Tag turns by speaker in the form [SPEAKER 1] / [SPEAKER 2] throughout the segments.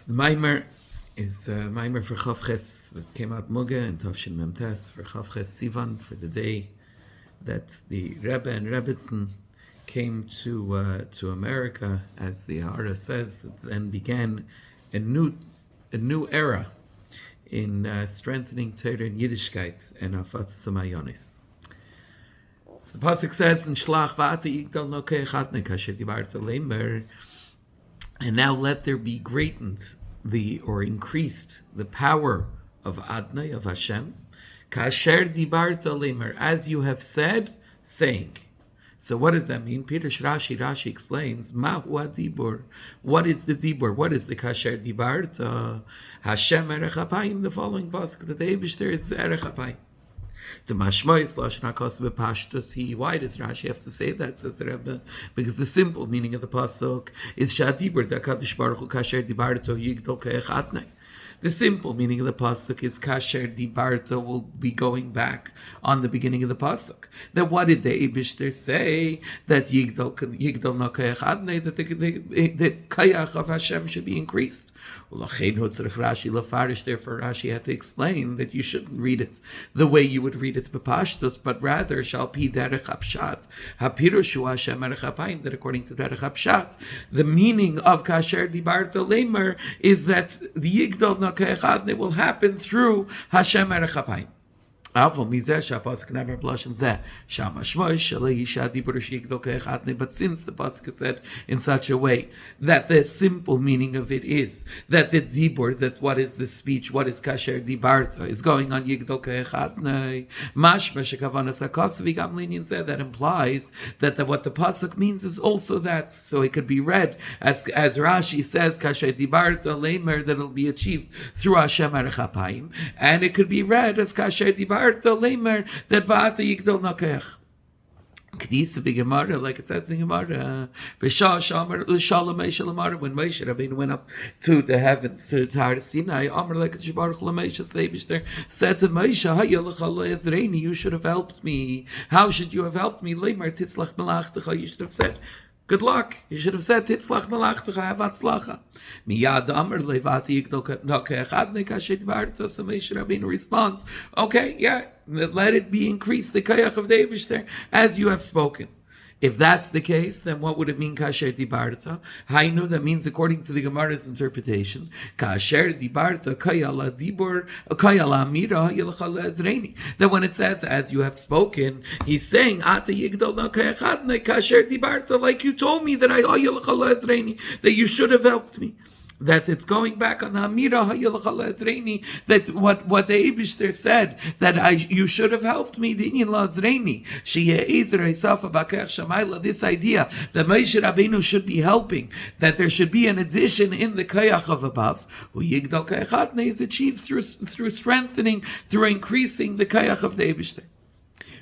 [SPEAKER 1] The Maamar is Maamar for Chavches that came out Muga and Tavshin Memtes for Chavches Sivan, for the day that the Rebbe and Rebbitzin came to America, as the Hara says, that then began a new era in strengthening Torah and Yiddishkeit and Afatz Samayonis. So the pasuk says in Shlach Va'ata Yigdal no ke'echatne kasher dibarta leimer, and now let there be greatened increased the power of Adnai, of Hashem, kasher dibarta leimer, as you have said, saying. So what does that mean? Rashi explains, Mahu adibur. What is the dibur? What is the kasher dibarta? Hashem erech apayim, the following pasuk, that the Eibishter is erech apayim. The mashmois lashon hakos b'pashtus. Why does Rashi have to say that? Says the Rebbe, because the simple meaning of the pasuk is shadibur da'kadosh baruch hu kasher dibarto yigdal ke'echatnei. The simple meaning of the pasuk is kasher dibarta will be going back on the beginning of the pasuk. That what did the Eibishter say? That Yigdal no ke'echadnei, that the kayach of Hashem should be increased. Therefore Rashi had to explain that you shouldn't read it the way you would read it b'pashtus, but rather shall be derech hapshat. Hapirushu Hashem erech hapayim, that according to derech hapshat, the meaning of kasher dibarta leimer is that the Yigdal no ke'echadnei will happen through Hashem erech hapayim. But since the pasuk is said in such a way that the simple meaning of it is that the dibur, that what is the speech, what is kasher dibarta, is going on Yigdal ke'echatnei, mashma shekavanas hakos v'gam linyan zeh, that implies that what the pasuk means is also that. So it could be read as Rashi says, kasher dibarta leimer, that it will be achieved through Hashem erech hapayim, and it could be read as kasher dibarta leimer, that va'ata Yigdal no ke'ech. Kedisa b'Gemara, like it says in the Gemara, when Moshe Rabbeinu went up to the heavens, to Har Sinai, Amar like Baruch Lamesha, the Eibishter said to Moshe, Hayya l'cha le'ezreini, you should have helped me. How should you have helped me? Leimer titzlach melachtecha, you should have said, good luck. You should have said, Titzlach melachtecha, have atzlacha. Miyad amar levati yigdal no ke'echadnei kasher dibarta. So Moshe Rabbeinu responds, okay, yeah, let it be increased, the kayach of the Eibishter, as you have spoken. If that's the case, then what would it mean, kasher dibarta? Hainu, that means, according to the Gemara's interpretation, kasher dibarta kayala dibur kayala amira yilcha le'ezreini. That when it says, as you have spoken, he's saying, ata yigdal no ke'echadnei kasher dibarta, like you told me that yilcha le'ezreini, that you should have helped me. That it's going back on the Amira Hayilcha Le'ezreini, that what the Eibishter said, that you should have helped me, the Inyan Le'ezreini, Sheye'ezer Eisafa Bakech Shamayla, this idea that Moshe Rabbeinu should be helping, that there should be an addition in the Kayach of above, who Yigdal Kayachatne is achieved through strengthening, through increasing the Kayach of the Eibishter.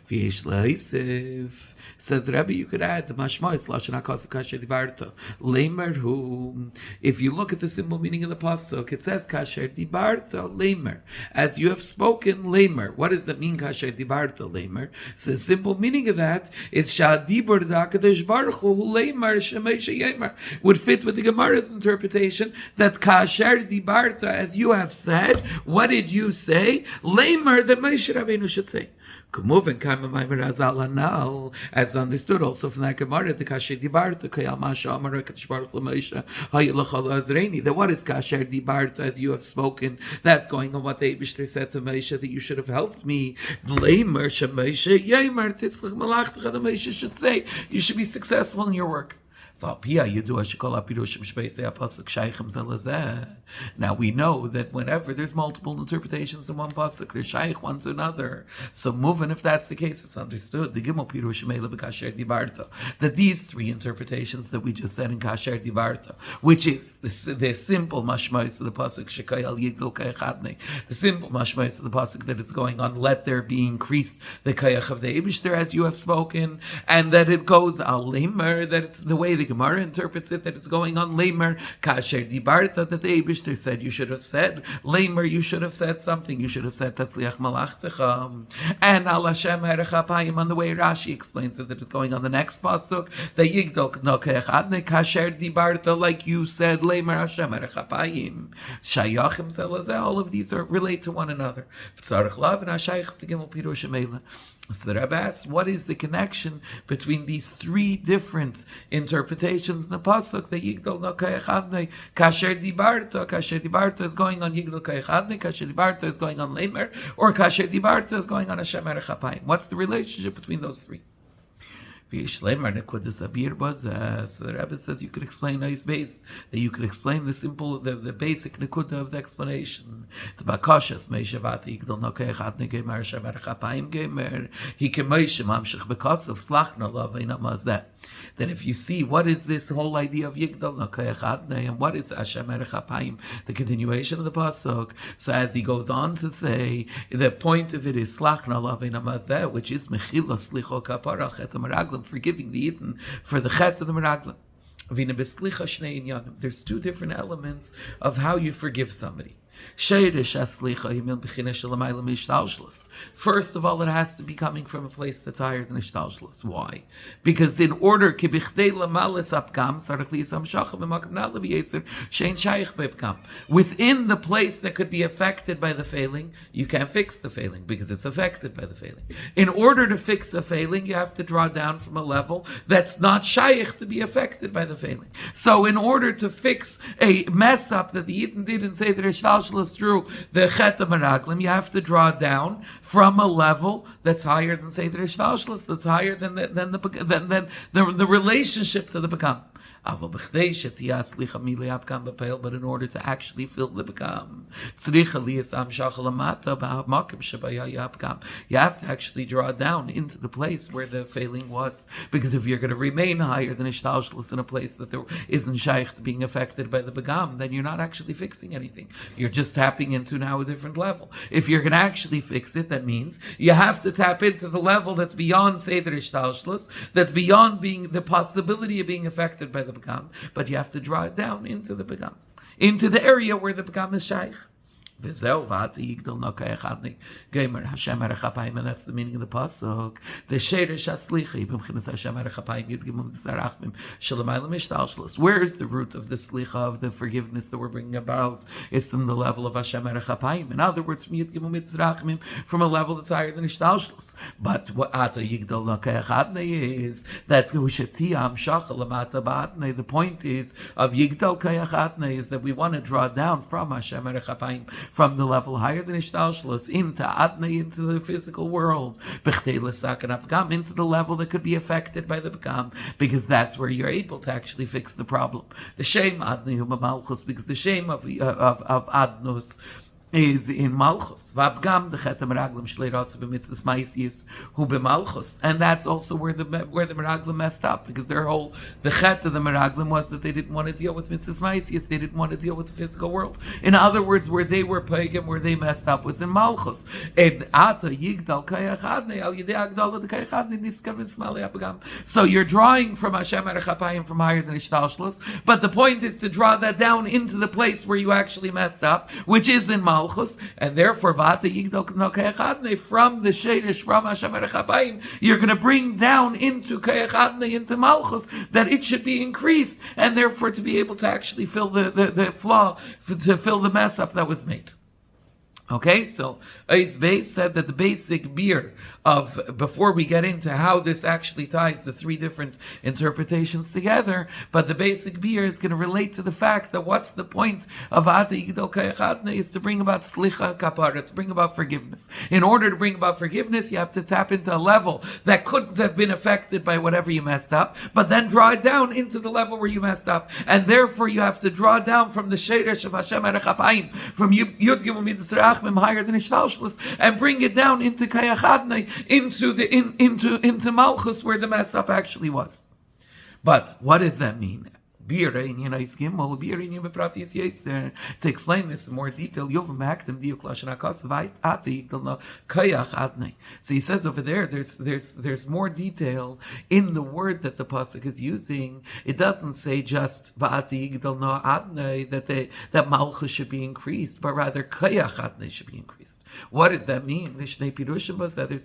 [SPEAKER 1] V'yesh Le'isif, says Rabbi, you could add the mashmois lashon hakos kasher dibarta leimer, who, if you look at the simple meaning of the pasuk, it says kasher dibarta leimer, as you have spoken leimer. What does that mean, kasher dibarta leimer? So the simple meaning of that is shadibur da'kadosh baruch hu leimer shemesha yemer, would fit with the Gemara's interpretation that kasher dibarta, as you have said. What did you say? Leimer, that Moshe Rabbeinu should say. As understood also from that Gemara, the kasher dibarta kayal masha amar hakadosh baruch hu Moshe hayilcha le'ezreini, that what is kasher dibarta, as you have spoken, that's going on what the Eibishter said to Moshe, that you should have helped me. Leimer shemesha yemer titzlach melachtecha, the Moshe should say, you should be successful in your work. Now we know that whenever there's multiple interpretations in one pasuk, they're shaykh one to another. So moving, if that's the case, it's understood. The Gimel Pirush Meila b'Kasher Dibarta, that these three interpretations that we just said in Kasher Dibarta, which is the simple mashmais of the pasuk Shekayal Yigdal Kayachadnei, the simple mashmais of the pasuk that it's going on, let there be increased the kayach of the Eibishter, as you have spoken, and that it goes al leimer, that it's the way the Gemara interprets it that it's going on Leimer Kasher Dibarta, that the Eibishter said you should have said Leimer, you should have said something, you should have said Tatzliach Malachtecha. And Al Hashem Herechapayim, on the way Rashi explains it, that it's going on the next pasuk, the Yigdal Knokech Adne Kasher Dibarta, like you said Leimer Hashem Herechapayim Shayachim Zelazeh. All of these are relate to one another. V'tzarech lav and Hashayich Stigim Pirush Meila. So the Rabbi asks, what is the connection between these three different interpretations in the pasuk? The Yigdal no kayachadne, kasher dibarta is going on Yigdal kayachadne, kasher dibarta is going on Leimer, or kasher dibarta is going on Hashem Erechapayim. What's the relationship between those three? So the Rebbe says you could explain nice base, that you could explain the simple, the basic nekuda of the explanation. The bakashas meisha vata yigdal nokech adne gemer Hashem erechapayim gemer he kemeisha mamshich bekasav slachna laveina mazeh. That if you see what is this whole idea of Yigdal nokech adne and what is Hashem erechapayim, the continuation of the pasuk. So as he goes on to say, the point of it is slachna laveina mazeh, which is mechila slicho kapara chet meraglim, forgiving the Yidden for the chet of the meraglim. There's two different elements of how you forgive somebody. First of all, it has to be coming from a place that's higher than ishtalshlus. Why? Because in order within the place that could be affected by the failing, you can't fix the failing because it's affected by the failing. In order to fix a failing, you have to draw down from a level that's not shaykh to be affected by the failing. So in order to fix a mess up that the Yidden did and say that ishtalshlus through the chet of meraglim, you have to draw down from a level that's higher than say the ishtalshlus, that's higher than the relationship to the bekam. But in order to actually fill the bekam, you have to actually draw down into the place where the failing was. Because if you're going to remain higher than ishtalshlus in a place that there isn't shaykh to being affected by the bekam, then you're not actually fixing anything. You're just tapping into now a different level. If you're going to actually fix it, that means you have to tap into the level that's beyond seder ishtalshlus, that's beyond being the possibility of being affected by the bekam, but you have to draw it down into the bekam, into the area where the bekam is shaykh. And that's the meaning of the pasuk. Where is the root of the slicha, of the forgiveness that we're bringing about? Is from the level of Hashem Erechapayim. In other words, from a level that's higher than ishtalshlus. But what Ata Yigdal is that the point is of Yigdal Kayachatne is that we want to draw down from Hashem Erechapayim, from the level higher than ishtalshlus into adnei, into the physical world, into the level that could be affected by the bekam, because that's where you're able to actually fix the problem. The shame adnei malchus, because the shame of adnus is in Malchus. Vabgam the chet meraglim shleiratz b'mitzvahs ma'isiyus hu b'malchus, and that's also where the meraglim messed up, because their whole the chet of the meraglim was that they didn't want to deal with mitzvahs ma'isiyus, they didn't want to deal with the physical world. In other words, where they were pagan, where they messed up was in Malchus. And ata yigdal kayachadne al yidei agdal kayachadne niskav ismali abgam. So you're drawing from Hashem Erechapayim from higher than ishtalshlus, but the point is to draw that down into the place where you actually messed up, which is in Malchus. And therefore, Vata Yigdal no Kayachadne, from the Shadish, from Hashem Erechapayim, you're going to bring down into Kayachadne, into Malchus, that it should be increased, and therefore to be able to actually fill the flaw, to fill the mess up that was made. Okay, so Eis Beis said that the basic beer of, before we get into how this actually ties the three different interpretations together, but the basic beer is going to relate to the fact that what's the point of Ata Yigdal Kayachadne is to bring about slicha kapara, to bring about forgiveness. In order to bring about forgiveness, you have to tap into a level that couldn't have been affected by whatever you messed up, but then draw it down into the level where you messed up. And therefore you have to draw down from the Sheresh of Hashem Erechapayim, from Yud Gimel Midas higher than ishtalshlus, and bring it down into Kayachadne, into Malchus, where the mess up actually was. But what does that mean? To explain this in more detail, so he says over there, there's more detail in the word that the pasuk is using. It doesn't say just that malchus should be increased, but rather kayach adnei should be increased. What does that mean? There's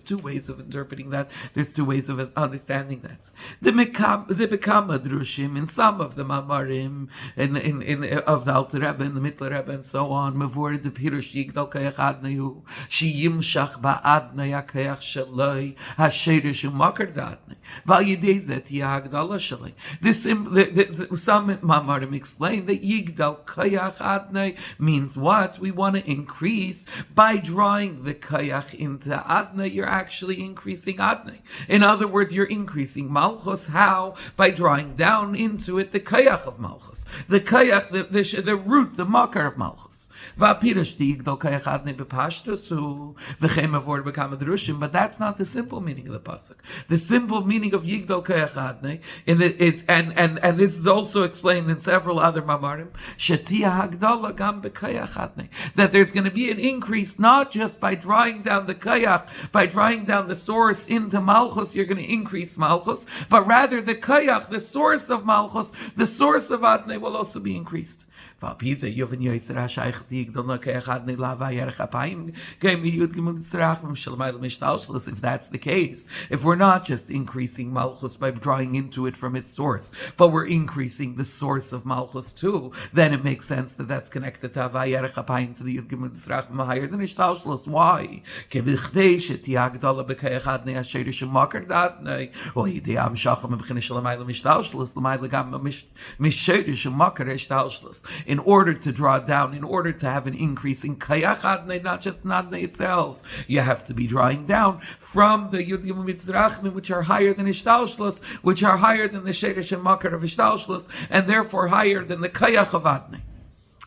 [SPEAKER 1] two ways of interpreting that. There's two ways of understanding that. The bekama drushim in some of the Maamarim of the Alter Rebbe and the Mittler Rebbe and so on, mavur the pirush Yigdal kayach adnei sheyimshach ba'adnei hakayach shaloi hasherish umakar da'adnei v'al yidei zet yagdala shaloi. Some Maamarim explain that Yigdal kayach adnei means what? We want to increase by drawing the kayach into adnei. You're actually increasing adnei. In other words, you're increasing malchus. How? By drawing down into it the kayach of malchus, the kayach, the root, the makar of malchus. But that's not the simple meaning of the pasuk. The simple meaning of Yigdal kayach adnei is, and this is also explained in several other Maamarim, that there's going to be an increase not just by drawing down the kayach, by drawing down the source into malchus, you're going to increase malchus, but rather the kayach, the source of malchus, the source of adnei will also be increased. If that's the case, if we're not just increasing malchus by drawing into it from its source, but we're increasing the source of malchus too, then it makes sense that that's connected to Havayerech Apayim, to the Yud Gimel Tzrachim higher than Ishtalshlos. Why? In order to draw down, in order to have an increase in kayach adnei, not just adnei itself, you have to be drawing down from the Yud Gimel Mitzrachim, which are higher than Ishtalshlos, which are higher than the Sherish and Makar of Ishtalshlos, and therefore higher than the kayach of adnei.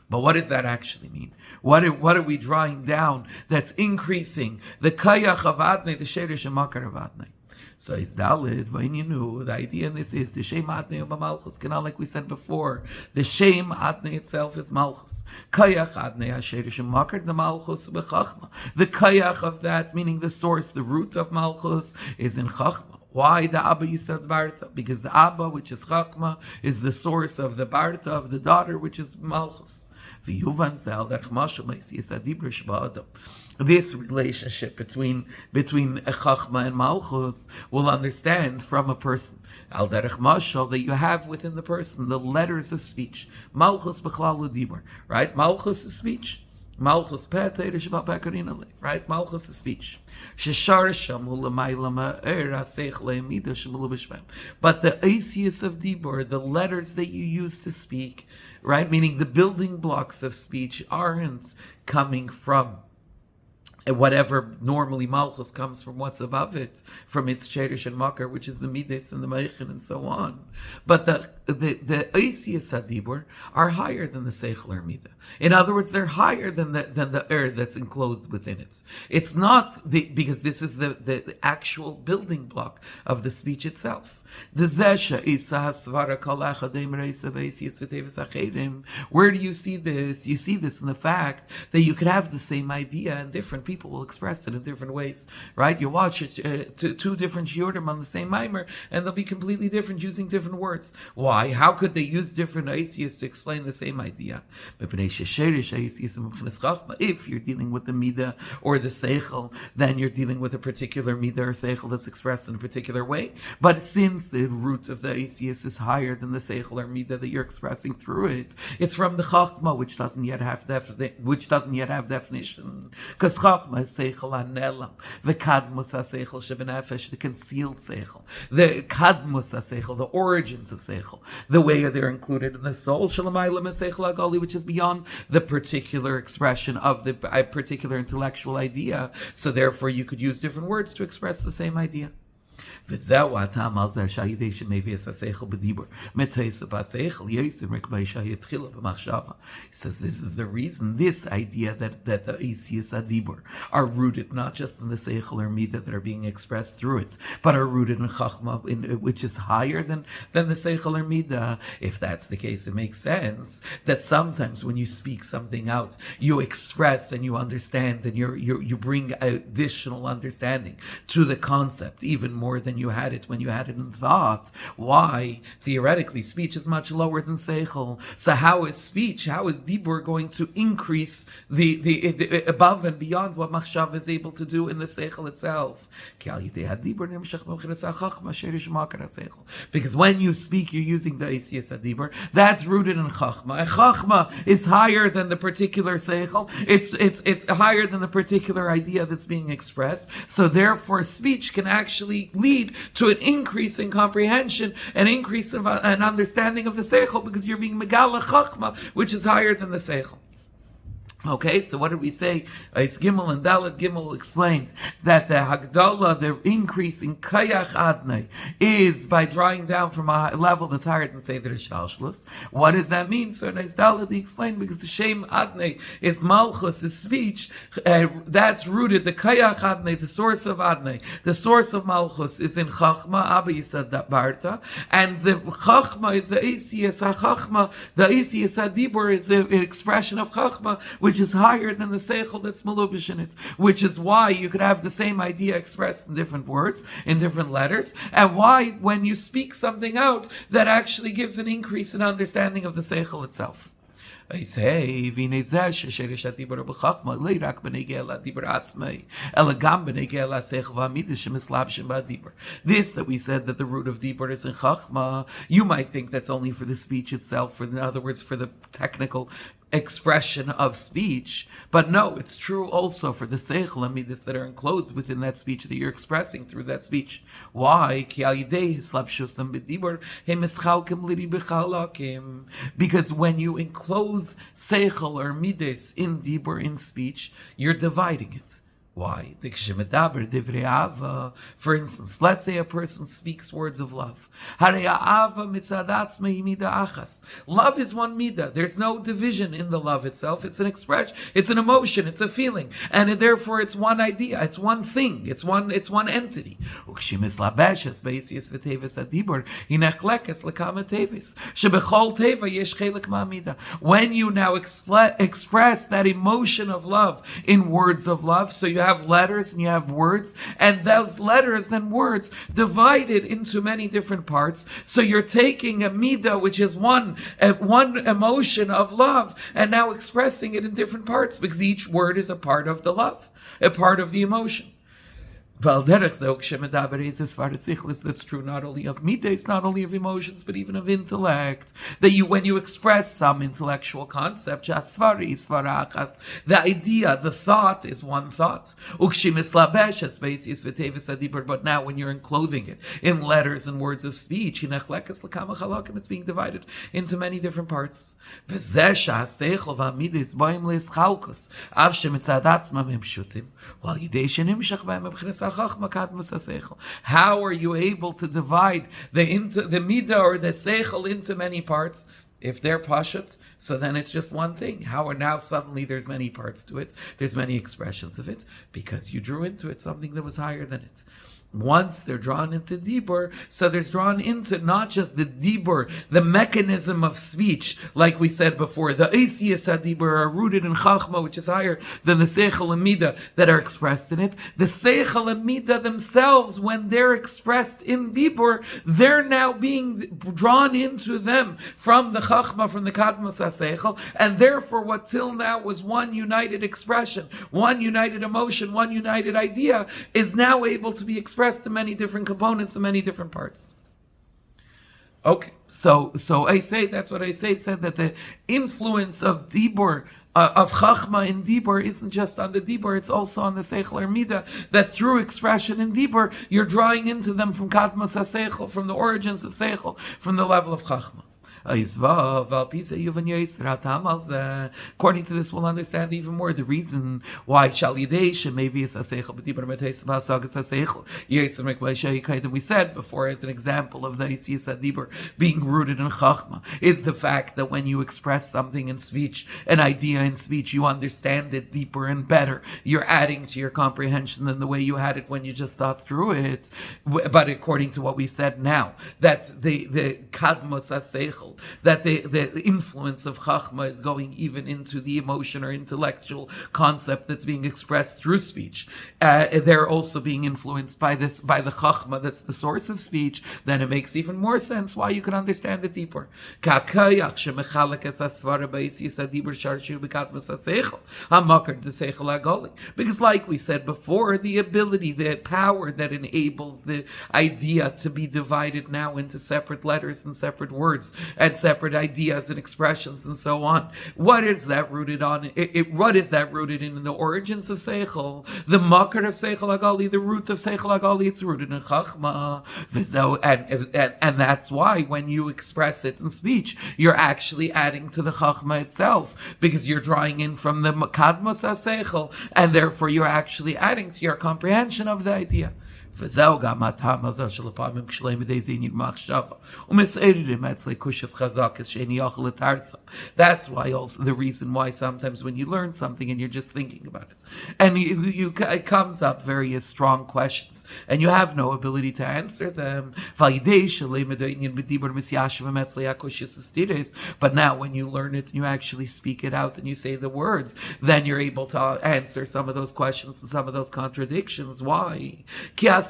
[SPEAKER 1] But what does that actually mean? What are we drawing down that's increasing the kayach of adnei, the Sherish and Makar of adnei? So it's Dalit, Vaininu. The idea in this is the Shem Atnei of Malchus. Like we said before, the Shem Atnei itself is Malchus. Kayach Atnei Hasherish Makar the Malchus b'Chachma. The Kayach of that, meaning the source, the root of Malchus, is in Chachma. Why the Abba Yisad Barta? Because the Abba, which is Chachma, is the source of the Barta, of the daughter, which is Malchus. This relationship between Chachma and Malchus will understand from a person. Al derech mashal, that you have within the person the letters of speech. Malchus b'chlalu dibur, right? Malchus is speech. Malchus pet, right? Malchus is speech. But the Asius of Dibur, the letters that you use to speak, right? Meaning the building blocks of speech aren't coming from whatever normally Malchus comes from what's above it, from its Cherish and Makar, which is the Mides and the Meichin and so on. But the Eisius Hadibur are higher than the Seichel or Midah. In other words, they're higher than the that's enclosed within it. It's not because this is the actual building block of the speech itself. Where do you see this? You see this in the fact that you could have the same idea and different people will express it in different ways, right? You watch two different shiurim on the same Maamar and they'll be completely different using different words. Why? How could they use different aisias to explain the same idea? If you're dealing with the midah or the seichel, then you're dealing with a particular midah or seichel that's expressed in a particular way. But since the root of the aisias is higher than the seichel or midah that you're expressing through it, it's from the chachma, which doesn't yet have definition. Because chachma is seichel hanelam, the kadmus ha-seichel shebenefesh, the concealed seichel, the kadmus ha-seichel, the origins of seichel, the way they're included in the soul, shalamaylam ha-seichel hagali, which is beyond the particular expression of the particular intellectual idea. So therefore you could use different words to express the same idea. וזהו הטעם על זה שהידי שמביא את השכל בדיבור, מטייס בשכל, יסר מקבי שהתחילה במחשבה. He says this is the reason, this idea that the ACS adibur are rooted not just in the seichel or midah that are being expressed through it, but are rooted in chachma, which is higher than the seichel or midah. If that's the case, it makes sense that sometimes when you speak something out, you express and you understand and you bring additional understanding to the concept even more than you had it when you had it in thought. Why? Theoretically, speech is much lower than seichel. So how is speech, how is dibur going to increase the above and beyond what machshav is able to do in the seichel itself? Because when you speak, you're using the ACS adibur. That's rooted in chachma. And chachma is higher than the particular seichel. It's higher than the particular idea that's being expressed. So therefore, speech can actually lead to an increase in comprehension, an increase of an understanding of the seichel, because you're being megala chachma, which is higher than the seichel. Okay, so what did we say? Is Gimel and Dalet Gimel explained that the Hagdala, the increase in Kayach Adnei, is by drawing down from a level that's higher than say the Rishalshlus. What does that mean? So Nais Dalet he explained, because the Shem Adnei is Malchus, is speech, that's rooted, the Kayach Adnei, the source of Adnei, the source of Malchus is in Chachma, Abba Yisad Barta, and the Chachma is the Asiyas HaChachma, the Asiyas HaDibur is an expression of Chachma, which is higher than the seichel that's malubish in it, which is why you could have the same idea expressed in different words, in different letters, and why when you speak something out, that actually gives an increase in understanding of the seichel itself. This that we said that the root of dibur is in chachma, you might think that's only for the speech itself, in other words, for the technical expression of speech, but no, it's true also for the seichel and midas that are enclosed within that speech that you're expressing through that speech. Why? Because when you enclose seichel or midas in dibur, in speech, you're dividing it. Why? For instance, let's say a person speaks words of love. Love is one midah. There's no division in the love itself. It's an expression, it's an emotion, it's a feeling, and therefore it's one idea, it's one thing, it's one entity. When you now express that emotion of love in words of love, so you have letters and you have words, and those letters and words divided into many different parts. So you're taking a midah, which is one emotion of love, and now expressing it in different parts, because each word is a part of the love, a part of the emotion. That's true not only of midas, not only of emotions, but even of intellect. That when you express some intellectual concept, the idea, the thought is one thought. But now when you're enclothing it in letters and words of speech, it's being divided into many different parts. How are you able to divide the midah or the seichel into many parts? If they're pashut, so then it's just one thing. How are now suddenly there's many parts to it, there's many expressions of it, because you drew into it something that was higher than it. Once they're drawn into dibur, so there's drawn into not just the dibur, the mechanism of speech, like we said before, the asiyas dibur are rooted in chachma, which is higher than the seichel and midah that are expressed in it. The seichel and midah themselves, when they're expressed in dibur, they're now being drawn into them from the chachma, from the kadmas seichel, and therefore what till now was one united expression, one united emotion, one united idea, is now able to be expressed in many different components and many different parts. Okay, so I say, that's what I say, said that the influence of dibur, of chachma in dibur, isn't just on the dibur, it's also on the seichel or midah, that through expression in dibur, you're drawing into them from kadmas ha-seichel, from the origins of seichel, from the level of chachma. According to this, we'll understand even more the reason why we said before as an example of the Isiyas Adibur being rooted in Chachma is the fact that when you express something in speech, an idea in speech, you understand it deeper and better. You're adding to your comprehension than the way you had it when you just thought through it. But according to what we said now, that the kadmos haseichel, that the influence of Chachma is going even into the emotion or intellectual concept that's being expressed through speech. They're also being influenced by the Chachma that's the source of speech. Then it makes even more sense why you can understand it deeper. Because like we said before, the ability, the power that enables the idea to be divided now into separate letters and separate words and separate ideas and expressions and so on. What is that rooted on? What is that rooted in the origins of Seichel? The makar of Seichel Agali, the root of Seichel Agali, it's rooted in Chachma. And that's why when you express it in speech, you're actually adding to the Chachma itself, because you're drawing in from the Kadmos HaSeichel, and therefore you're actually adding to your comprehension of the idea. That's why also the reason why sometimes when you learn something and you're just thinking about it, and it comes up various strong questions, and you have no ability to answer them. But now when you learn it and you actually speak it out and you say the words, then you're able to answer some of those questions and some of those contradictions. Why? Because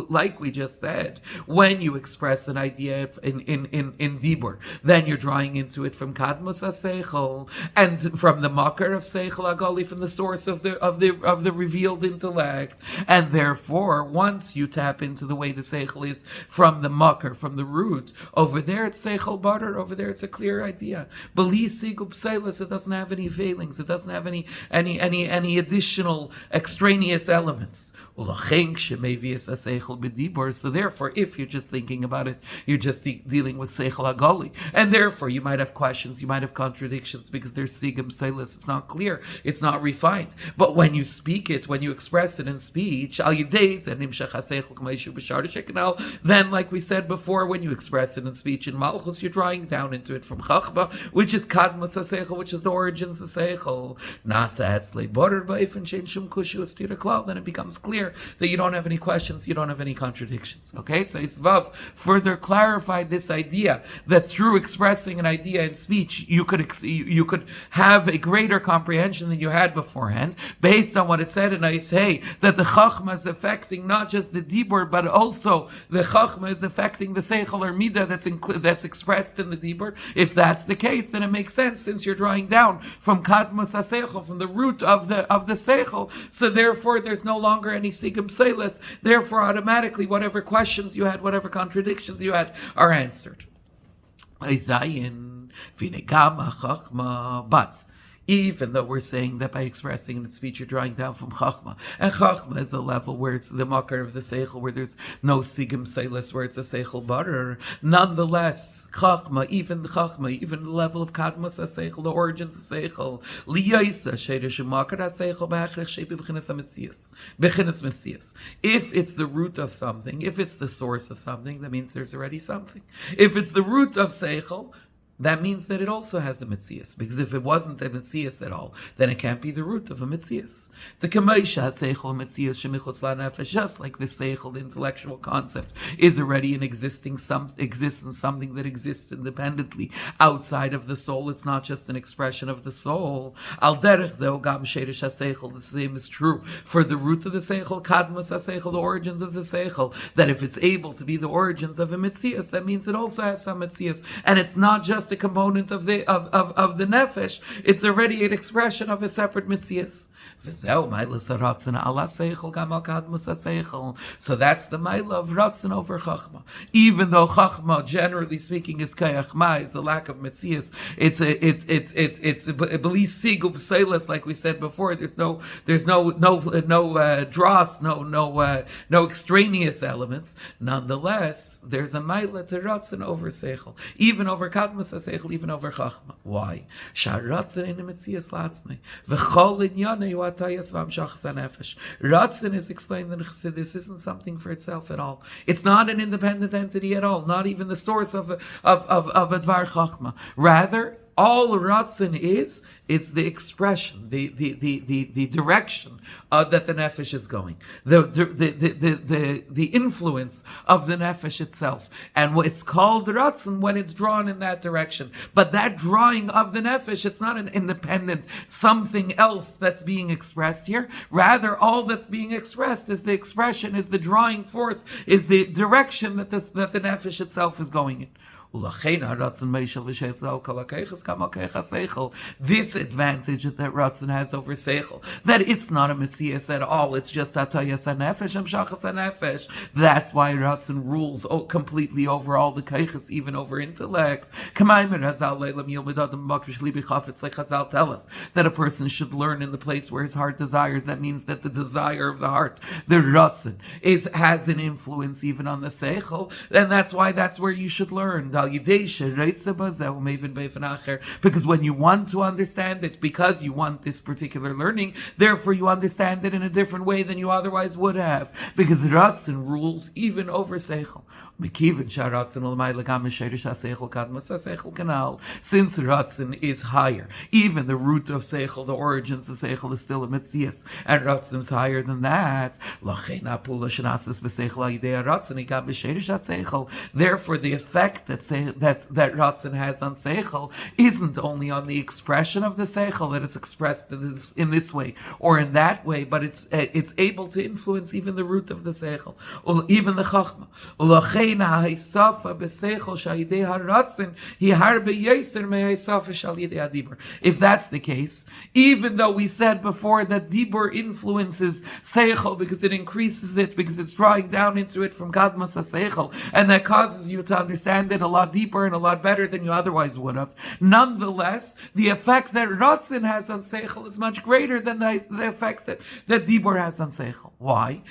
[SPEAKER 1] like we just said, when you express an idea in Dibur, then you're drawing into it from Kadmos HaSeichel and from the makar of Seichel Agali, from the source of the revealed intellect. And therefore, once you tap into the way the Seichel is from the makar, from the root, over there it's Seichel Barer, over there it's a clear idea. It doesn't have any failings, it doesn't have any additional extraneous elements. So therefore, if you're just thinking about it, you're just dealing with Seichel Agali, and therefore you might have questions, you might have contradictions, because there's sigim seilis, it's not clear, it's not refined. But when you speak it, when you express it in speech, then like we said before, when you express it in speech in Malchus, you're drawing down into it from Chachma, which is Kadmos HaSeichel, which is the origins of Seichel. Then it becomes clear that you don't have any questions, you don't have any contradictions. Okay, so it's Vav further clarified this idea that through expressing an idea in speech, you could have a greater comprehension than you had beforehand, based on what it said in Hey, that the Chachma is affecting not just the Dibur, but also the Chachma is affecting the Seichel or Midah that's expressed in the Dibur. If that's the case, then it makes sense, since you're drawing down from Kadmos HaSeichel, from the root of the Seichel. So therefore, there's no longer any sigim seilis. Therefore, automatically, whatever questions you had, whatever contradictions you had, are answered. But even though we're saying that by expressing in speech you're drawing down from Chachma, and Chachma is a level where it's the makar of the Seichel, where there's no sigim seilis, where it's a Seichel barer, nonetheless, Chachma, even the level of Kadmos HaSeichel, the origins of Seichel, liyaisa sheidish makar HaSeichel b'achrech sheipi b'chinas metzias. If it's the root of something, if it's the source of something, that means there's already something. If it's the root of Seichel, that means that it also has a mitzias, because if it wasn't a mitzias at all, then it can't be the root of a mitzias. The kamaisha seichel mitzias shemichutz lanafesh, just like the seichel, the intellectual concept, is already an existence, something that exists independently outside of the soul. It's not just an expression of the soul. Al derech zeu gam sheirish haseichel. The same is true for the root of the seichel, kadmos haseichel, the origins of the seichel. That if it's able to be the origins of a mitzias, that means it also has some mitzias, and it's not just just a component of the nefesh. It's already an expression of a separate mitzias. So that's the Maila of Ratzin over Chachma. Even though Chachma, generally speaking, is Kayachma, is the lack of Metzias. It's Belis Sigub B'Seilas, like we said before. There's no dross, no extraneous elements. Nonetheless, there's a Maila to Ratzin over Seichel, even over Kadmas Seichel, even over Chachma. Why? Sharatzin in the Metzias Latzmei. V'chol Inyane Ratzin is explained in Chassidus. This isn't something for itself at all. It's not an independent entity at all. Not even the source of a Dvar Chachma. Rather, all Ratzin is the expression, the direction that the nefesh is going, the influence of the nefesh itself, and it's called Ratzin when it's drawn in that direction. But that drawing of the nefesh, it's not an independent something else that's being expressed here. Rather, all that's being expressed is the expression, is the drawing forth, is the direction that the nefesh itself is going in. This advantage that Ratzin has over Seichel, that it's not a Metzias at all, it's just Atayas HaNefesh and Shachas HaNefesh. That's why Ratzin rules completely over all the Keiches, even over intellect. Like Chazal tell us, that a person should learn in the place where his heart desires. That means that the desire of the heart, the Ratzin, has an influence even on the Seichel, and that's where you should learn. Because when you want to understand it, because you want this particular learning, therefore you understand it in a different way than you otherwise would have. Because Ratzin rules even over Seichel. Since Ratzin is higher, even the root of Seichel, the origins of Seichel, is still a Metzias, and Ratzin is higher than that. Therefore, the effect that Ratzin has on Seichel isn't only on the expression of the Seichel, that it's expressed in this way or in that way, but it's able to influence even the root of the Seichel, or even the Chachma. If that's the case, even though we said before that Dibur influences Seichel because it increases it, because it's drawing down into it from Kadmas HaSeichel, and that causes you to understand it a lot deeper and a lot better than you otherwise would have. Nonetheless, the effect that Ratzin has on Seichel is much greater than the effect that Dibur has on Seichel. Why?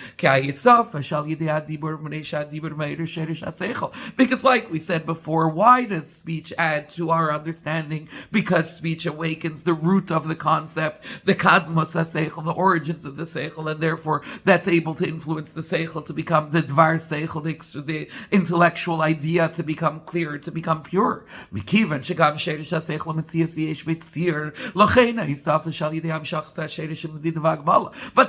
[SPEAKER 1] Because like we said before, why does speech add to our understanding? Because speech awakens the root of the concept, the Kadmos HaSeichel, the origins of the Seichel, and therefore that's able to influence the Seichel to become the Dvar Seichel, the intellectual idea to become clear, to become pure. But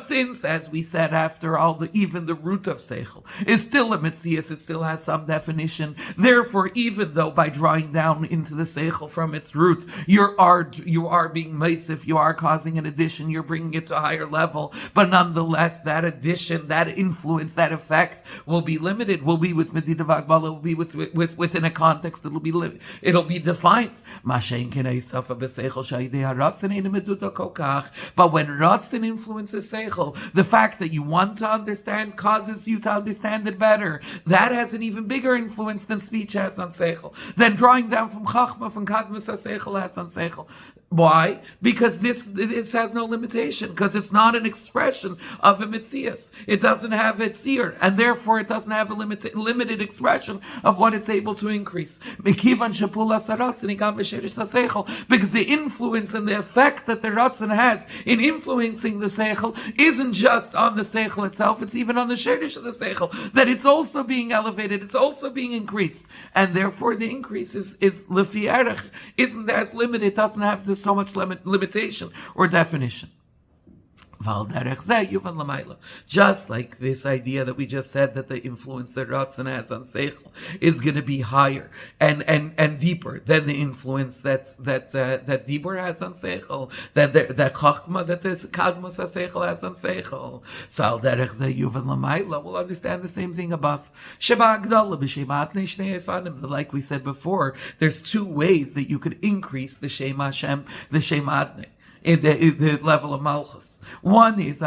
[SPEAKER 1] since, as we said, after all, even the root of Seichel is still a Metzias, it still has some definition. Therefore, even though by drawing down into the Seichel from its root, you are being meisif, you are causing an addition, you're bringing it to a higher level, but nonetheless, that addition, that influence, that effect will be limited, will be with Medida Vagbala, will be within a context, it'll be defined. But when Ratzin influences Seichel, the fact that you want to understand causes you to understand it better. That has an even bigger influence than speech has on Seichel, than drawing down from Chachma, from Kadmas HaSeichel has on Seichel. Why? Because this has no limitation, because it's not an expression of a Metzias. It doesn't have a tzir, and therefore it doesn't have a limited expression of what it's able to increase. Because the influence and the effect that the Ratzin has in influencing the Seichel isn't just on the Seichel itself, it's even on the Sherish of the Seichel, that it's also being elevated, it's also being increased, and therefore the increase is Lefi Erech, isn't as limited, it doesn't have so much limitation or definition. Just like this idea that we just said that the influence that Ratzon has on Seichel is going to be higher and deeper than the influence that Dibur has on Seichel, that Chachma, that the Kadmos HaSeichel has on Seichel. So al derech zeh yuvan l'mayla, we'll understand the same thing above. Sheba Yigdal b'shem atnei shnei efanim. Like we said before, there's two ways that you could increase the Shem Hashem, the Shem Atnei, in the level of Malchus. One is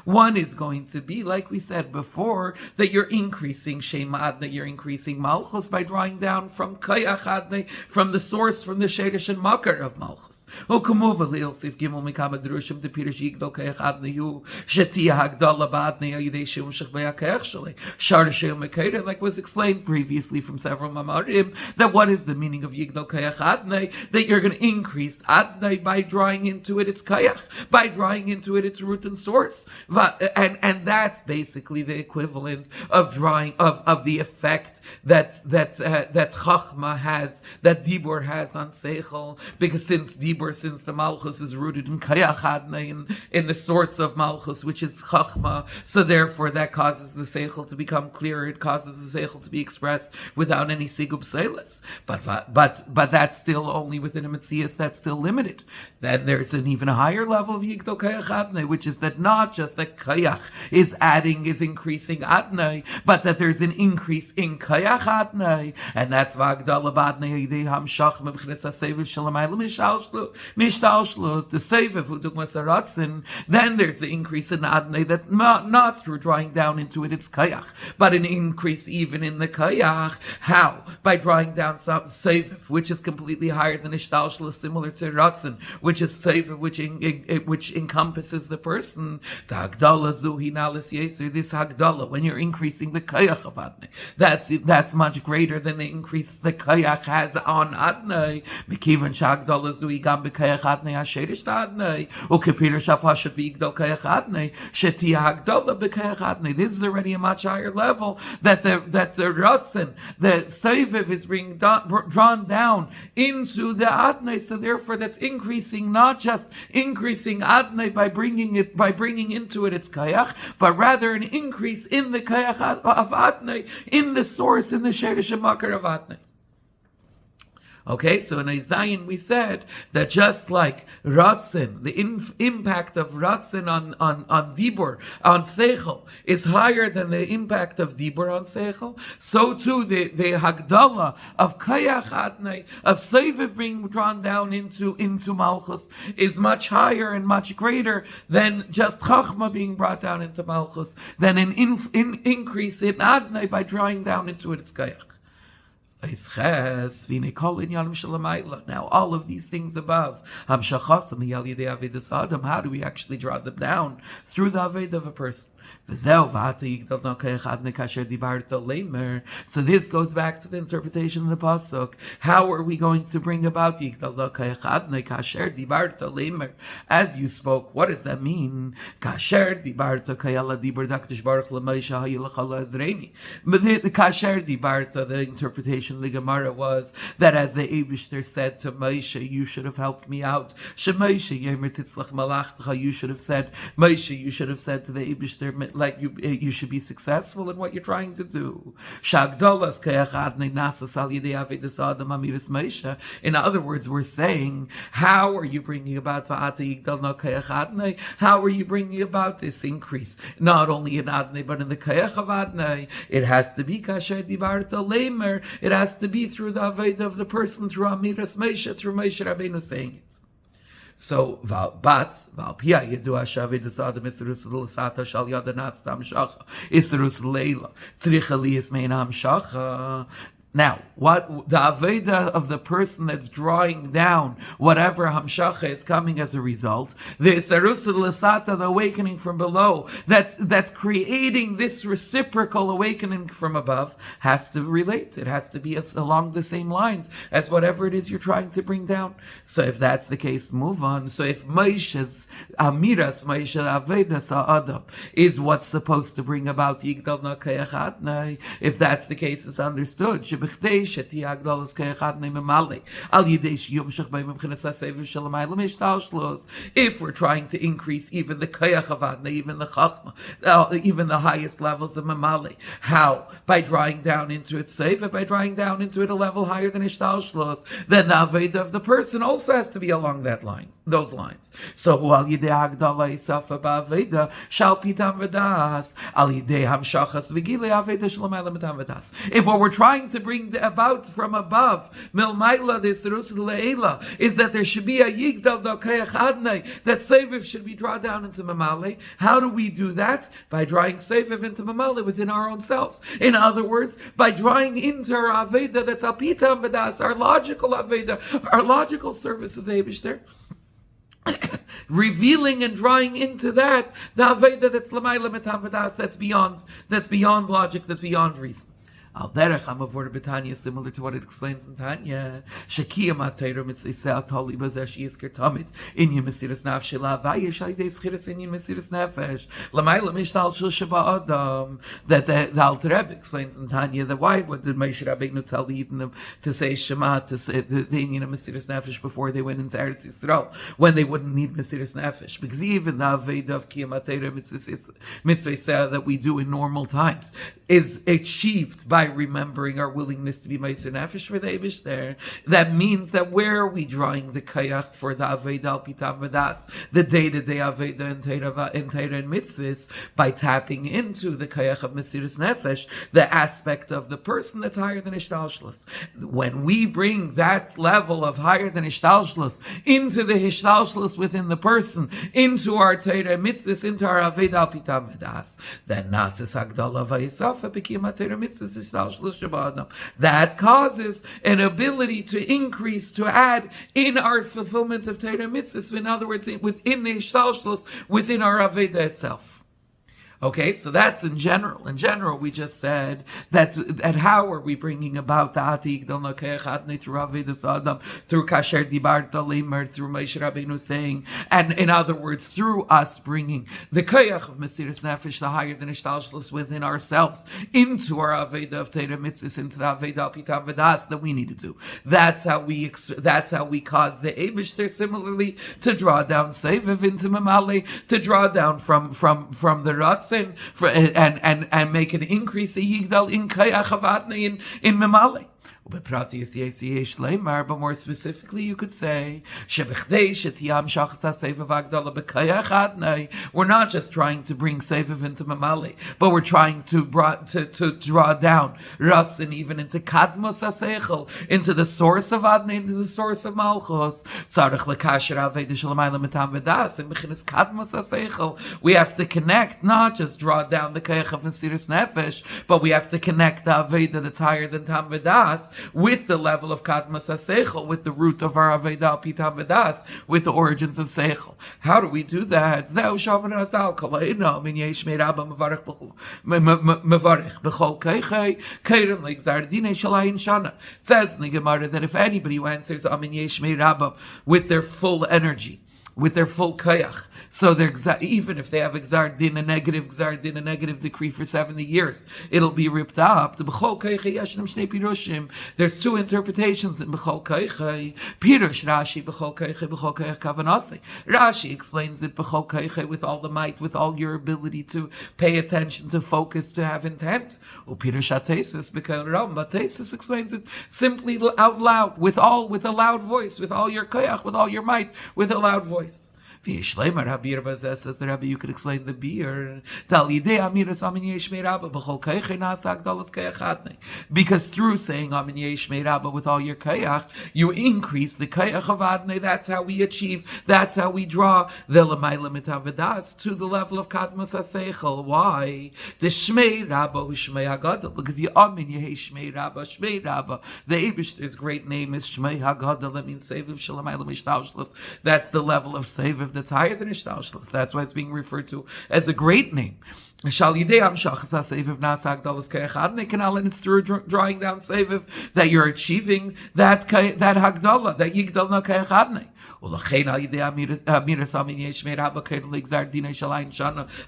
[SPEAKER 1] one is going to be, like we said before, that you're increasing Shem Adnei, you're increasing Malchus by drawing down from Kayach Adnei, from the source, from the Shadish and Makar of Malchus. Like was explained previously from several Maamarim, that what is the meaning of Yigdal Kayach Adnei? That you're going to increase Adnai by drawing into it its kayach, by drawing into it its root and source, and that's basically the equivalent of drawing of the effect that Chachma has, that Dibur has on Seichel, because since the Malchus is rooted in kayach Adnai, in the source of Malchus, which is Chachma, so therefore that causes the Seichel to become clearer. It causes the Seichel to be expressed without any sigub seilus. But that's still only within a Metzias, that's still limited. Then there's an even higher level of Yigdal Kayach Adnai, which is that not just that Kayach is increasing Adnai, but that there's an increase in Kayach Adnai, and that's Vagdala Badnai Yidei Hamshach Mebchnes HaSeviv Shalamayla Mishtalshlos, the Seviv who took Masaratzin. Then there's the increase in Adnai, that not through drawing down into it its Kayach, but an increase even in the Kayach. How? By drawing down some Seviv, which is completely higher than Ishtalshla, similar to Ratzin, which is Seif, which encompasses the person. The Hagdala Zuhi Nalis Yeser, this Hagdala, when you're increasing the Kayach of Adnai, that's much greater than the increase the Kayach has on Adnai. Mekivan Shagdala Zuhi Gam Bekayach Adnai Hasherish Adnai, Ukepir Shapashat Bigdal Kayach Adnai, Shetia Hagdala Bekayach Adnai. This is already a much higher level that the Ratzin, the Seiviv is being drawn down into the Adnai, so therefore that's increasing, not just increasing Adnai by bringing into it its Kayach, but rather an increase in the Kayach of Adnai, in the source, in the Sherish Makar of Adnai. Okay, so in Isaiah we said that just like Ratzin, the impact of Ratzin on Dibur, on Seichel, is higher than the impact of Dibur on Seichel, so too the Hagdala of Kayach Adnai, of Seiviv being drawn down into Malchus, is much higher and much greater than just Chachma being brought down into Malchus, than an increase in Adnai by drawing down into it its Kayach. Now, all of these things above, how do we actually draw them down? Through the Aved of a person. So this goes back to the interpretation of the pasuk. How are we going to bring about Yigdal? As you spoke, what does that mean? But the interpretation of the Gemara was that as the Eibishter said to Moshe, you should have helped me out. You should have said, Moshe, you should have said to the Eibishter, like you should be successful in what you're trying to do. In other words, we're saying, how are you bringing about Va'ata Yigdal? How are you bringing about this increase? Not only in Adnai, but in the Kayach of Adnai. It has to be Kasher Dibarta Lemer. It has to be through the Aved of the person, through Amiras Moshe, through Moshe Rabbeinu saying it. So, Valpia Yedua Shavid Adam Isrus Lasata Shal Yadanas Tam Shacha Isrus Leila Tzricha Lias Meinam Shacha. Now, what the Aveda of the person that's drawing down whatever Hamshacha is coming as a result, the Sarusa Lasata, the awakening from below, that's creating this reciprocal awakening from above, has to relate. It has to be along the same lines as whatever it is you're trying to bring down. So if that's the case, move on. So if Moshe's Amiras, Moshe Aveda Sa'adam, is what's supposed to bring about Yigdal Nakayach Adnai, if that's the case, it's understood. שבכדי שתהיה הגדלת כאחד ממלא על ידי שימשך בהם מבחינת הסבב של המילה משתלשלוס. If we're trying to increase even the kayach of adne, even the chachma, even the highest levels of mamale, how? By drawing down into it seva, by drawing down into it a level higher than ishtalshlos, then the aveda of the person also has to be along those lines. So al yidei hagdala isafa ba'aveda shal pitam v'das al yidei hamshachas v'gilei aveda shlomayla mitam v'das. If what we're trying to bring about from above milmayla the serus le'ela is that there should be a yigdal d'kayach adnei, that seviv should be drawn down into mamale. How do we do that? By drawing seviv into mamale within our own selves. In other words, by drawing into our aveda that's apitam v'das, our logical aveda, our logical service of the Eibishter, revealing and drawing into that the aveda that's lamayla mitam v'das, that's beyond logic, that's beyond reason. Al derech hamavor b'Tanya, similar to what it explains in Tanya. Shekiyam atayro mitzvah tali bazesh yizker tamid inyan mesiras nafshe la'avayish al yidei schiras inyan mesiras nefesh lamayla mishtal shel sheba adam. That the Alter Rebbe explains in Tanya that what did Moshe Rabbeinu tell the Yidden to say Shema, to say the inyan of mesiras nefesh before they went into Eretz Yisrael, when they wouldn't need mesiras nefesh? Because even the aveda of kiyam atayro mitzvah that we do in normal times is achieved by remembering our willingness to be Meiser Nefesh for the Eibush there. That means that where are we drawing the kayach for the Aveda al Pitam Vadas, the day-to-day Aveda and Teira and Mitzvahs, by tapping into the kayach of Mesiras Nefesh, the aspect of the person that's higher than Ishtalshlos. When we bring that level of higher than Ishtalshlos into the Ishtalshlos within the person, into our Teira and Mitzvahs, into our Aveda al Pitam Vadas, then Nasis Agdala Vayisaf that causes an ability to increase, to add in our fulfillment of Torah mitzvahs. In other words, within the ishtalshlos, within our aveda itself. Okay, so that's in general. In general, we just said that how are we bringing about the Ati Yigdal Nokeach Adnei through Avedis Adam, through Kasher Dibarta Limer, through Moshe Rabbeinu saying, and in other words, through us bringing the Kayach of Mesiras Nefesh, the higher than Ishtalshlos within ourselves, into our Aveda of Teira Mitzvahs, into the Aveda al Pitam Vadas that we need to do. That's how we cause the Eibishter similarly to draw down Seviv into Mamale, to draw down from the Ratz and make an increase in Yigdal in Kayach Avadne in Memale. But more specifically, you could say, we're not just trying to bring Seviv into Mamali, but we're trying to draw down Ratzin even into Kadmos HaSeichel, into the source of Adne, into the source of Malchus. We have to connect, not just draw down the Kayach of Mesiras Nefesh, but we have to connect the Aveda that's higher than Tam Vedas with the level of Kadmas HaSeichel, with the root of our Aveda al Pitam Vadas, with the origins of Seichel. How do we do that? Zeu Shomer Hazal Kaleino Min Yesh Meirabba Mevarech B'chol Keichei Keiren L'Gzar Dinei Shalayin Shana. It says in the Gemara that if anybody who answers Amin Yesh Meirabba with their full energy, with their full kayach, so they're even if they have a gzar din, a negative decree for 70 years, it'll be ripped up. There's two interpretations in b'chol keichei. Pirush Rashi b'chol keichei kavanase. Rashi explains it b'chol keichei, with all the might, with all your ability to pay attention, to focus, to have intent. Pirush Atesis b'kol ram. Atesis explains it simply out loud, with a loud voice, with all your kayach, with all your might, with a loud voice. Says the Rabbi, you could explain the beer. Because through saying Amin Yesh Rabba with all your kayach, you increase the kayach of Adne. That's how we achieve, that's how we draw the Lamayla Mitavadas to the level of Kadmas HaSeichel. Why? The Shmei Rabba who Shmei HaGadol, because you Amin Yesh Rabba, Shmei Rabba. The Eibishter's great name is Shmei HaGadol. That means Seviv Shalamayla Mishtavshlos. That's the level of Seviv that's higher than Ishtalshlos. That's why it's being referred to as a great name. Shall Yidei Amshachas HaSeviv Nasa Hagdalas K'echad Nekanal, and it's through drawing down Seviv that you're achieving that Hagdala, that Yigdal Na K'echadne.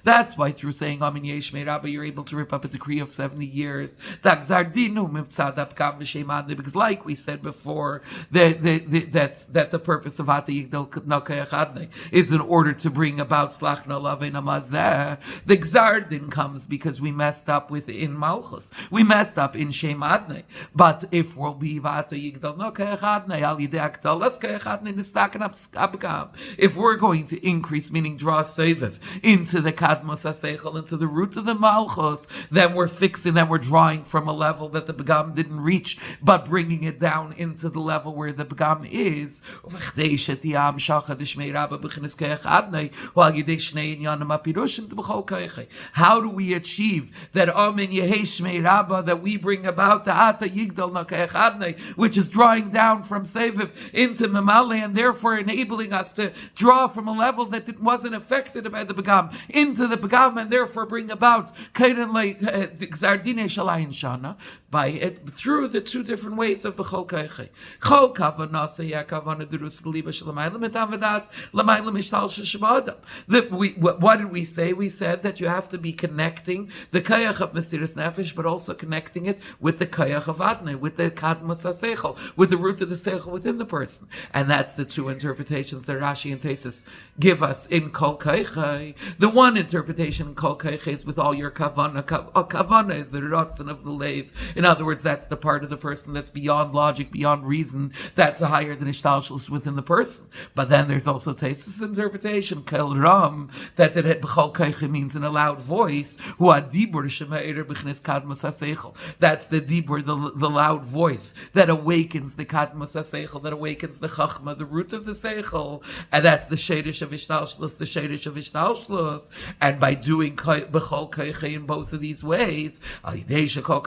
[SPEAKER 1] That's why through saying Amin Yesh Rabbi you're able to rip up a decree of 70 years. Because like we said before, that the purpose of Ata Yigdal is in order to bring about Slachna Lavena Mazeh. The Gzar Din comes because we messed up in Malchus. We messed up in Shem Adne. But if we'll be Vata Yigdal No K'echadne Al Yidei Akdalas K'echadne Nistaken if we're going to increase, meaning draw Seviv into the Kadmos HaSeichel, into the root of the Malchus, then we're drawing from a level that the Begam didn't reach, but bringing it down into the level where the Begam is. How do we achieve that Amin Yehei Shmei Rabba, that we bring about the Ata Yigdal Na K'echadne, which is drawing down from Seviv into Memale, and therefore enabling us to draw from a level that it wasn't affected by the Begam into the Begam, and therefore bring about Gzardine Shalayin Shana by it through the two different ways of B'chol Kaiche. Chol Kavana Seya Kavana Durus Liba Shalamayla Metavadas Lamayla Mishtal Shishmadam. What did we say? We said that you have to be connecting the Kayach of Mesiras Nefesh, but also connecting it with the Kayach of Adne, with the Kadmos HaSeichel, with the root of the Seichel within the person. And that's the two interpretations that Rashi and Tesis give us in Kol Kaichai. The one interpretation in Kol Kaichai is with all your Kavana. Kavana is the Ratzon of the Leiv. In other words, that's the part of the person that's beyond logic, beyond reason, that's higher than Ishtalshlus within the person. But then there's also Tesis' interpretation, Kel Ram, that B'chol Kaichai means in a loud voice, Hu Adibur Shema'er B'chnes Kadmos HaSeichel. That's the Dibur, the loud voice that awakens the Kadmos HaSeichel, that awakens the Chachma, the root of the Seichel, and that's the Shadish of Ishtalshlus, the Shadish of Ishtalshlus. And by doing B'chol Kaichai in both of these ways, by having B'chol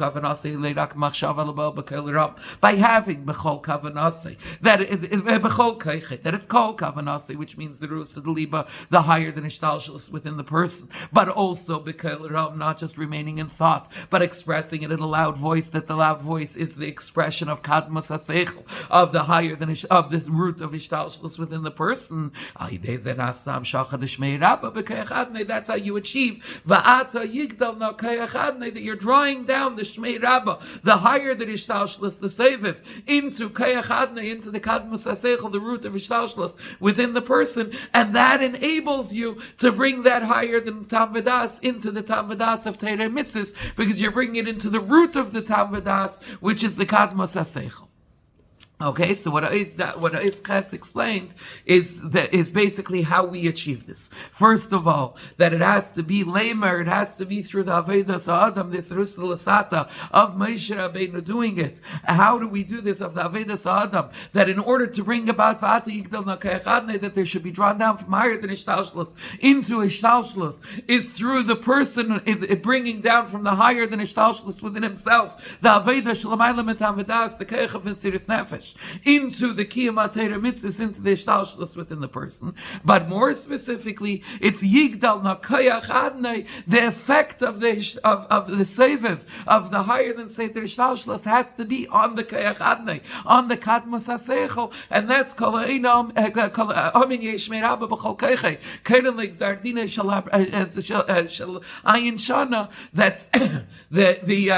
[SPEAKER 1] Kavanase, that B'chol Kaichai, that it's called Kavanase, which means the Rus of the Liba, the higher than Ishtalshlus within the person, but also B'Kel Ram, not just remaining in thought, but expressing it in a loud voice, that the loud voice is the expression of Kadmos HaSeichel, of the higher than of this root of Ishtalshlus within the person. That's how you achieve Va'ata Yigdal Na K'echadne, that you're drawing down the Shmei Rabba, the higher than Ishtalshlus, the Seviv, into K'echadne, into the Kadmos HaSeichel, the root of Ishtalshlus within the person, and that enables you to bring that higher than Tam V'das into the Tam V'das of Teirei Mitzvahs, because you're bringing it into the root of the Tam V'das, which is the Kadmos HaSeichel. Okay, so what Ches explains is basically how we achieve this. First of all, that it has to be lamer, it has to be through the Avedas Adam, this Rus L'Sata of Moshe Rabbeinu doing it. How do we do this of the Avedas Adam? That in order to bring about Va'ata Yigdal Na K'echadne, that there should be drawn down from higher than Ishtalshlus into Ishtalshlus, is through the person bringing down from the higher than Ishtalshlus within himself, the Avedas Shalamayla Metam V'das, the Keiach of Mesiras Nefesh, into the Kiyam HaTorah Mitzvahs, into the Ishtalshlus within the person. But more specifically, it's Yigdal Na K'echadne, the effect of the Seviv, of the higher than Seder Ishtalshlus, has to be on the K'echadne, on the Kadmos HaSeichel, and that's Kol Amin Yesh Meirabah B'chol Keichai, Keren L'Gzardine Shal Ayin Shana, that's the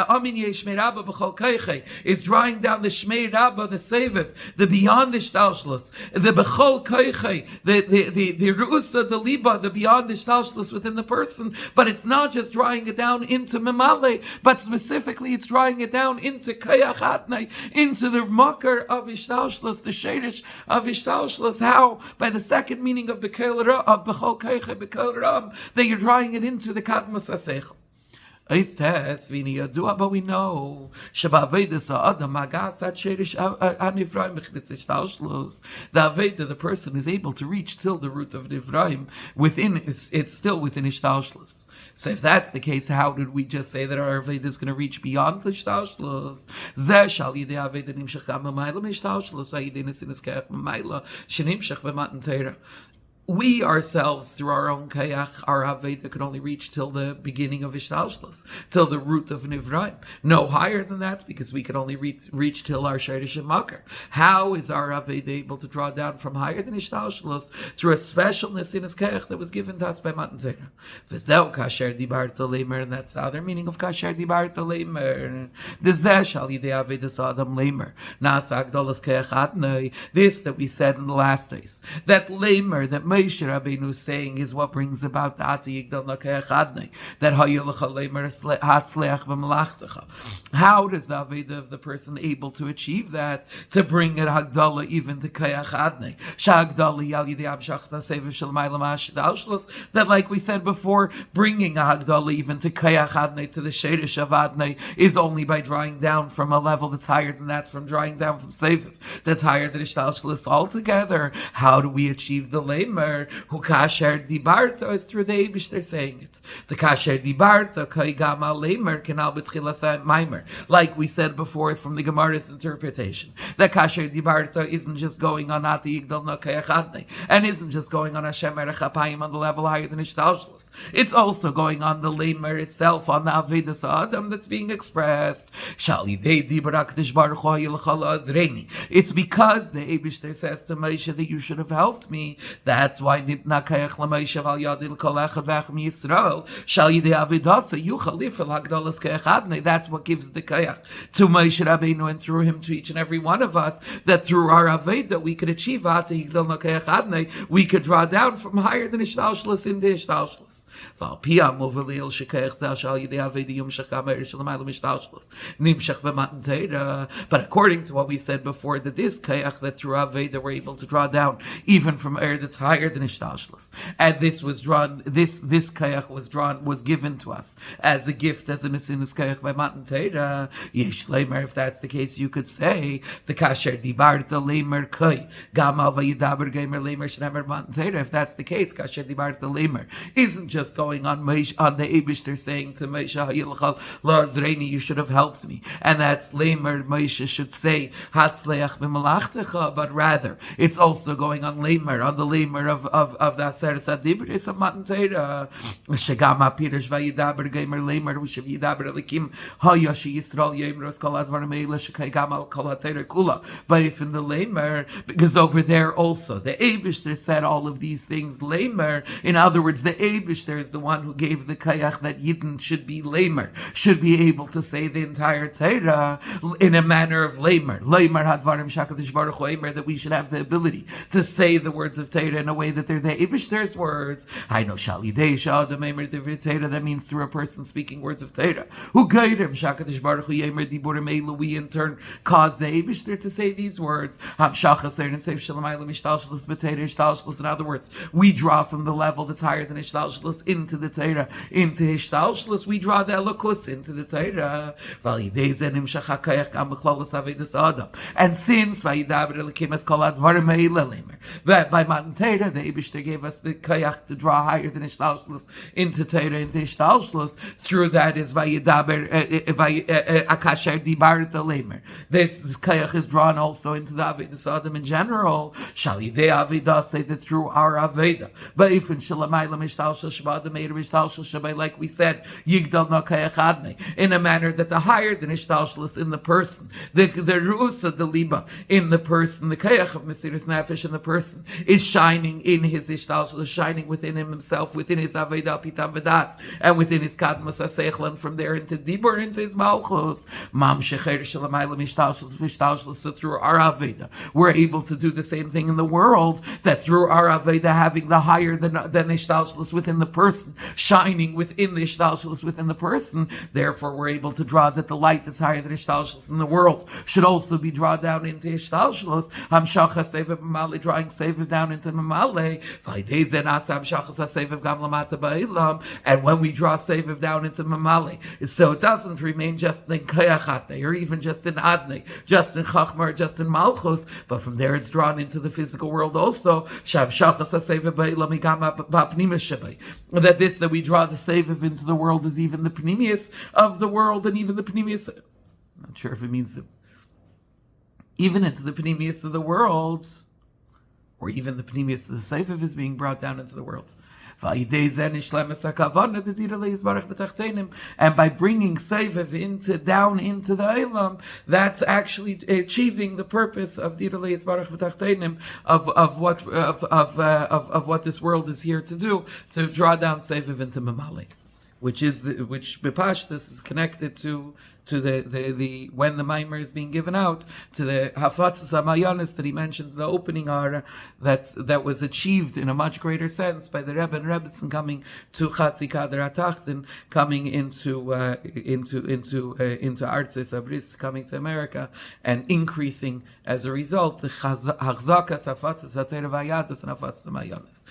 [SPEAKER 1] Amin Yesh Meirabah B'chol Keichai is drawing down the Shmei Rabba, the Seviv, the beyond the Ishtalshlus, the B'chol Kaichai, the Ru'usa, the Liba, the beyond the Ishtalshlus within the person, but it's not just drawing it down into Memale, but specifically it's drawing it down into Kayachatnei, into the Makar of Ishtalshlus, the Shadish of Ishtalshlus. How? By the second meaning of B'chol Kaichai, B'chol Ram, that you're drawing it into the Kadmos HaSeichel. But we know the Aveda, the person is able to reach till the root of Nivraim within, it's still within Ishtalshlus. So if that's the case, how did we just say that our Aveda is going to reach beyond the Ishtalshlus? we ourselves, through our own kayach, our aveda, could only reach till the beginning of Ishtalshlos, till the root of Nivraim. No higher than that, because we could only reach till our Sherish and Makar. How is our aveda able to draw down from higher than Ishtalshlos? Through a specialness in his kayach that was given to us by Matan Torah. V'zeu kasher dibarta leimer, and that's the other meaning of kasher dibarta leimer. D'zeh shal yidei avedas adam leimer. Nasa agdolas kayach adnei. This that we said in the last days. That leimer, that Moshe Rabbeinu is saying, is what brings about the Ata Yigdal Nakayach Adnei, that Hayulacha Leimer Hatzleach B'Malachtecha. How does the Aveda of the person able to achieve that, to bring it Hagdala even to Kayach Adnei? Shagdala Yal Yidei Abshach Zasev Shel Mailam Ashidalshlos, that, like we said before, bringing a Hagdala even to Kayach Adnei, to the Shedish of Adnei, is only by drawing down from a level that's higher than that, from drawing down from Seviv, that's higher than Ishtalshlos altogether. How do we achieve the Leimer? Who kasher dibarta is through the Eibishter saying it. The kasher dibarta kai gama leimer kenal betchilas maimer. Like we said before from the Gemara's interpretation, that kasher dibarta isn't just going on Ata Yigdal Nakayach Adnei, and isn't just going on Hashem Erech HaPayim on the level higher than Ishtalshlos. It's also going on the leimer itself, on the Avedas Adam that's being expressed. Shal yidei dibarak dishbaruch ha'yilchala azreini. It's because the Eibishter says to Moshe that you should have helped me. That's why nitna kayach l'Moshe al yadil kol echad v'echem Yisrael shal yidei avidasa yuchal lifel hagdalas kayach adnei. That's what gives the kayach to Moshe Rabbeinu, and through him to each and every one of us, that through our aveda we could achieve Ata Yigdal Nakayach Adnei. We could draw down from higher than Ishtalshlos into Ishtalshlos. V'al piyam movelil shekayach zeh shal yidei aveda yumshach gamer shelamaylam Ishtalshlos nimshach b'matan Torah. But according to what we said before, that this kayach, that through aveda we're able to draw down even from air that's higher than Ishtalshlos, and this was drawn. This kayach was given to us as a gift, as a mesinas kayach by Matan Torah. Yesh leimer. If that's the case, you could say the kasher dibarta leimer kai gamal vayidaber gamer leimer shnemer Matan Torah. If that's the case, kasher dibarta leimer isn't just going on the Eibishter saying to Moshe Hayilchal La'azreini, you should have helped me, and that's leimer. Moshe should say hatzleach b'malachtecha, but rather it's also going on leimer, on the leimer of the Aseres Adibris of Matan Torah. Shegama Pirish vayidaber gamer leimer v'shavidaber elikim hayashi Yisrael yemros kol advarim eila shekay gamal kol haTorah kula. But if in the leimer, because over there also the Eibishter said all of these things leimer. In other words, the Eibishter is the one who gave the kayach that Yidden should be leimer, should be able to say the entire Torah in a manner of leimer. Leimer hadvarim shakadish baruch hu eimer, that we should have the ability to say the words of Torah in a way that they're the Eibishter's words. I know shalidei shadam eimer divrei Torah. That means through a person speaking words of Torah. Who guidem shakadish baruch hu eimer diburim eilu. We in turn cause the Eibishter to say these words. Hamshachas and seif shalamaylam ishtalshlos b'Torah ishtalshlos. In other words, we draw from the level that's higher than ishtalshlos into the Torah, into ishtalshlos. We draw the elokus into the Torah. And since that by Matan Torah, the Eibishter gave us the kayach to draw higher than ishtalshlos into Torah, into ishtalshlos. Through that is vayidaber akasher dibarta leimer. This kayach is drawn also into the Avedas Adam in general. Shal yidei aveda, say that through our aveda. But if in shalamaylam ishtalshlos shabada meir ishtalshlos shabay, like we said, Yigdal Nakayach Adnei, in a manner that the higher than ishtalshlos in the person, the ru'usa, the liba in the person, the kayach of mesiras nefesh in the person is shining in his ishtalshlos, shining within himself, within his aveda pitam v'das, and within his kadmas haseichel, and from there into dibur, into his malchus. Mam shecher shalamaylam ishtalshlos v'ishtalshlos. So through our aveda, we're able to do the same thing in the world. That through our aveda, having the higher than ishtalshlos within the person, shining within the ishtalshlos within the person, therefore we're able to draw that the light that's higher than ishtalshlos in the world should also be drawn down into ishtalshlos. Hamshacha seviv mamale, drawing seviv down into mamale. And when we draw seviv down into mamale, so it doesn't remain just in kayachatne, or even just in adne, just in chachmar, just in malchus, but from there it's drawn into the physical world also. That this, that we draw the seviv into the world, is even the pnimius of the world, and even the pnimius, I'm not sure if it means that even into the pnimius of the world, or even the pnimius of the Seifev is being brought down into the world. And by bringing Seifev down into the Eilam, that's actually achieving the purpose of what this world is here to do, to draw down Seifev into Mamali, which Bipashtas is connected to the when the Maamar is being given out, to the Hafatzas HaMayanis that he mentioned in the opening hour, that was achieved in a much greater sense by the Rebbe and Rebbetzin coming to Chatzi Kader HaTachten, coming into Artzes Abris, coming to America, and increasing as a result the Hachzakas Hafatzas HaTeira Vayatas and Hafatzas HaMayanis.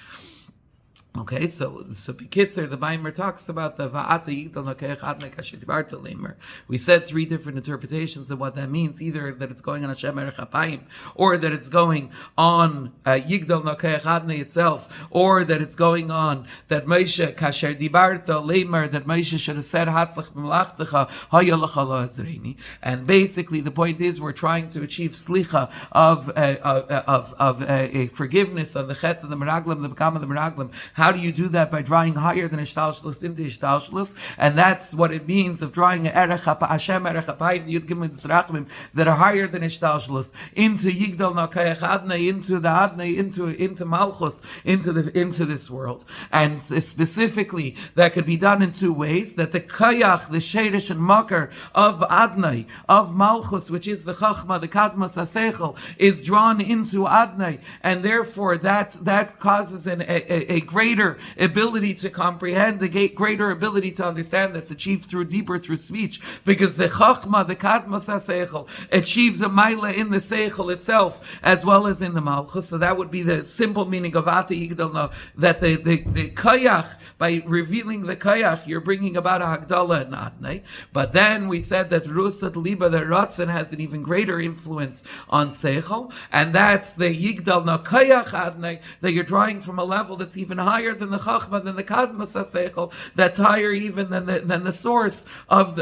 [SPEAKER 1] Okay, so B'kitzer, the Maamar talks about the Va'ata Yigdal Nakeach Adnei Kasher Dibarta Leimer. We said three different interpretations of what that means: either that it's going on Hashem Erech Apayim, or that it's going on Yigdal Nakeach Adnei itself, or that it's going on that Moshe Kasher Dibarta Leimer, that Moshe should have said Hatzlach B'Malachtecha Haya L'cha Lo Azreini. And basically, the point is we're trying to achieve slicha of a forgiveness on the Chet of the Meraglim, the Bekam of the Meraglim. How do you do that? By drawing higher than Ishtalshlus into Ishtalshlus, and that's what it means of drawing Hashem Erech Apayim, the Yud Gimel Tzrachim, that are higher than Ishtalshlus into Yigdal Nakayach Adnei, into the Adnei, into Malchus, into this world. And specifically, that could be done in two ways: that the Kayach, the Sheirish and Makar of Adnei, of Malchus, which is the Chachma, the Kadmas HaSeichel, is drawn into Adnei, and therefore that causes a greater ability to comprehend, the greater ability to understand, that's achieved through speech, because the Chachma, the Kadmas HaSeichel, achieves a Maila in the Seichel itself, as well as in the Malchus. So that would be the simple meaning of Ata Yigdal, that the Kayach, by revealing the Kayach, you're bringing about a Hagdala and Adnei. But then we said that Rusat Liba, the Ratzin, has an even greater influence on Seichel, and that's the Yigdal Nakayach Adnei, that you're drawing from a level that's even higher than the Chachma, than the Kadmas HaSeichel, that's higher even than the source of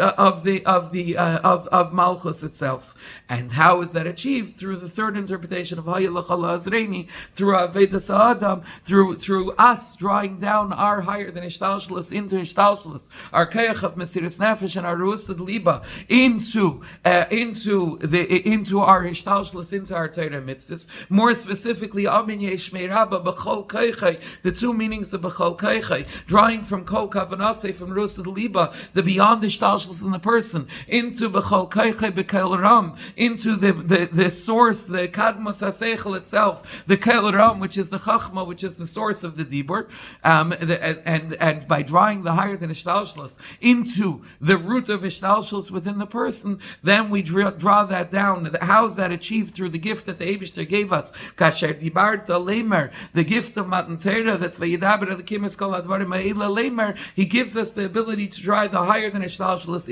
[SPEAKER 1] Malchus itself. And how is that achieved? Through the third interpretation of Haya L'cha Lo Azreini, through Avedas Ha'adam, through us drawing down our higher than Ishtalshlus into Ishtalshlus, our Kayach of Mesiras Nefesh and our Ruasad Liba into our Ishtalshlus, into our Torah mitzvahs. More specifically, Amin Yeshmei Rabba B'chol Kaychai, the two meanings of B'chol Kaychai, drawing from Kol Kavanase, from Ruasad Liba, the beyond Ishtalshlus in the person, into B'chol Kaychai B'Kel Ram, into the source, the Kadmas HaSeichel itself, the Kel Ram, which is the Chachma, which is the source of the Dibur, and by drawing the higher than Ishtalshlus into the root of Ishtalshlus within the person, then we draw that down. How is that achieved? Through the gift that the Eibishter gave us, Kasher Dibarta Leimer, the gift of Matan Torah, that's Vayidaber Elikim Kol Advarim Ha'ela Leimer. He gives us the ability to drive the higher than Ishtalshlus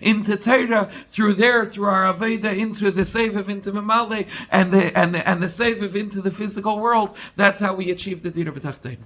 [SPEAKER 1] into Torah, through our Aveda, into the Seifev, into Mamale, and the Seifev into the physical world. That's how we achieve the Dira B'Tachtein.